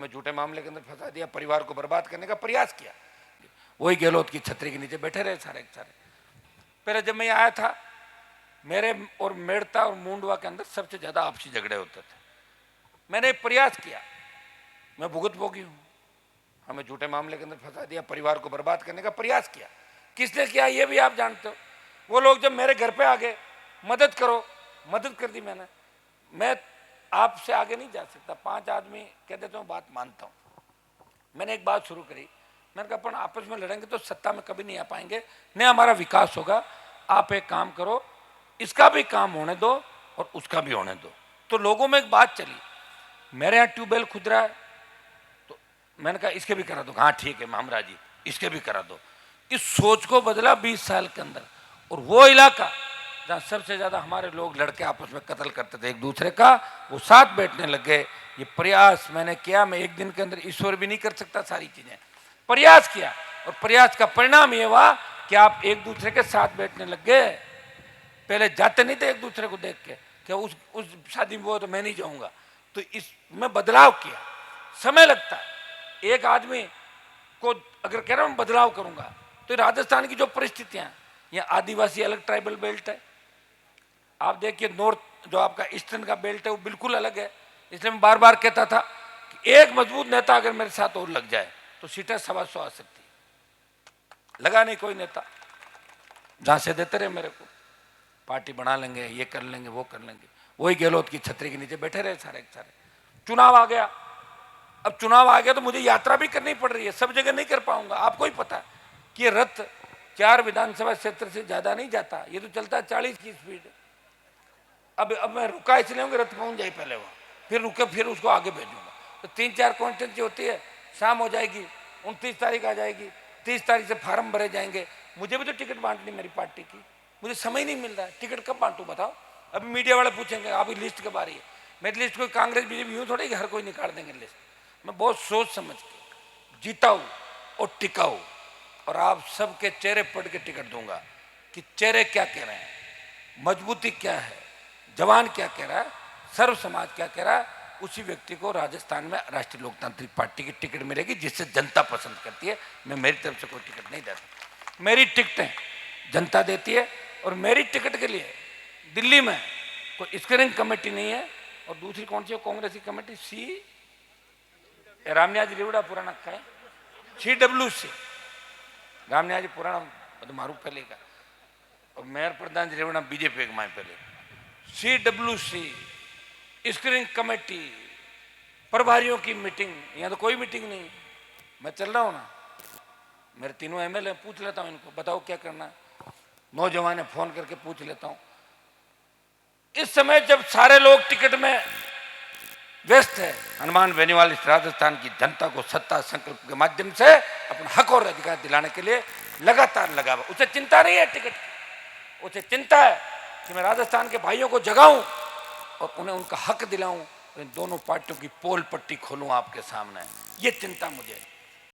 में झूठे मामले के अंदर फंसा दिया, परिवार को बर्बाद करने का प्रयास किया। वही गहलोत की छतरी के नीचे बैठे रहे सारे के सारे। पहले जब मैं आया था, मेरे और मेड़ता और मुंडवा के अंदर सबसे ज्यादा आपसी झगड़े होते थे। मैंने प्रयास किया, मैं भुगत भोगी हूं, हमें झूठे मामले के अंदर फंसा दिया, परिवार को बर्बाद करने का प्रयास किया। किसने किया ये भी आप जानते हो। वो लोग जब मेरे घर पे आ गए, मदद करो, मदद कर दी मैंने। मैं आपसे आगे नहीं जा सकता, 5 आदमी कह देते हो, बात मानता हूं। मैंने एक बात शुरू करी, मैंने कहा अपन आपस में लड़ेंगे तो सत्ता में कभी नहीं आ पाएंगे, न हमारा विकास होगा। आप एक काम करो, इसका भी काम होने दो और उसका भी होने दो। तो लोगों में एक बात चली, मेरे यहाँ ट्यूबवेल खुद रहा है, तो मैंने कहा इसके भी करा दो। हाँ ठीक है मामरा जी, इसके भी करा दो। इस सोच को बदला 20 साल के अंदर। और वो इलाका जहाँ सबसे ज्यादा हमारे लोग लड़के आपस में कत्ल करते थे एक दूसरे का, वो साथ बैठने लग गए। ये प्रयास मैंने किया, मैं एक दिन के अंदर ईश्वर भी नहीं कर सकता सारी चीजें। प्रयास किया और प्रयास का परिणाम ये हुआ कि आप एक दूसरे के साथ बैठने लग गए। पहले जाते नहीं थे एक दूसरे को देख के कि उस शादी में वो तो मैं नहीं जाऊंगा। तो इसमें बदलाव किया, समय लगता है। एक आदमी को अगर कह रहा हूं बदलाव करूंगा, तो राजस्थान की जो परिस्थितियां, यहाँ आदिवासी अलग ट्राइबल बेल्ट है, आप देखिए नॉर्थ जो आपका ईस्टर्न का बेल्ट है वो बिल्कुल अलग है। इसलिए मैं बार बार कहता था कि एक मजबूत नेता अगर मेरे साथ और लग जाए तो सीटें 125 आ सकती। लगा नहीं कोई नेता, झांसे देते रहे मेरे को, पार्टी बना लेंगे, ये कर लेंगे, वो कर लेंगे। वही गहलोत की छतरी के नीचे बैठे रहे सारे के सारे। चुनाव आ गया, अब चुनाव आ गया तो मुझे यात्रा भी करनी पड़ रही है, सब जगह नहीं कर पाऊंगा। आपको ही पता है कि ये रथ 4 विधानसभा क्षेत्र से ज्यादा नहीं जाता, ये तो चलता है 40 की स्पीड। अब मैं रुका इसलिए हूँ कि रथ पहुंच जाए पहले वहां, फिर रुके, फिर उसको आगे भेजूंगा। तो 3-4 कॉन्स्टिट्यूंसी होती है, शाम हो जाएगी, 29 तारीख आ जाएगी, 30 तारीख से फार्म भरे जाएंगे। मुझे भी तो टिकट बांटनी मेरी पार्टी की, मुझे समय नहीं मिल रहा है, टिकट कब बांटू बताओ। अभी मीडिया वाले पूछेंगे अभी लिस्ट कब आ रही है। मेरी लिस्ट कोई कांग्रेस बीजेपी यूं थोड़ी हर कोई निकाल देंगे लिस्ट। मैं बहुत सोच समझ के जीताऊ और टिकाऊ, और आप सबके चेहरे पढ़ के टिकट दूंगा कि चेहरे क्या कह रहे हैं, मजबूती क्या है, जवान क्या कह रहा है, सर्व समाज क्या कह रहा है। उसी व्यक्ति को राजस्थान में राष्ट्रीय लोकतांत्रिक पार्टी की टिकट मिलेगी, जिससे जनता पसंद करती है। मैं मेरी तरफ से कोई टिकट नहीं देता, मेरी टिकटें जनता देती है। और मेरी टिकट के लिए दिल्ली में कोई स्क्रीनिंग कमेटी नहीं है। और दूसरी कौन सी है कांग्रेस की कमेटी, सी रामनियाजी रेवड़ा पुराना का है, CWC रामनियाजी पुराना मारू पहले का, और मेयर प्रधान रेवड़ा बीजेपी के माए पहले। CWC स्क्रीनिंग कमेटी, प्रभारियों की मीटिंग, यहाँ तो कोई मीटिंग नहीं। मैं चल रहा हूँ ना, मेरे तीनों MLA पूछ लेता हूँ इनको, बताओ क्या करना है। नौजवान है, फोन करके पूछ लेता हूँ। इस समय जब सारे लोग टिकट में व्यस्त है, हनुमान बेनीवाल इस राजस्थान की जनता को सत्ता संकल्प के माध्यम से अपना हक और अधिकार दिलाने के लिए लगातार लगा हुआ। उसे चिंता नहीं है टिकट की, उसे चिंता है कि मैं राजस्थान के भाइयों को जगाऊं और उन्हें उनका हक दिलाऊं, इन दोनों पार्टियों की पोल पट्टी खोलूं आपके सामने। ये चिंता मुझे है।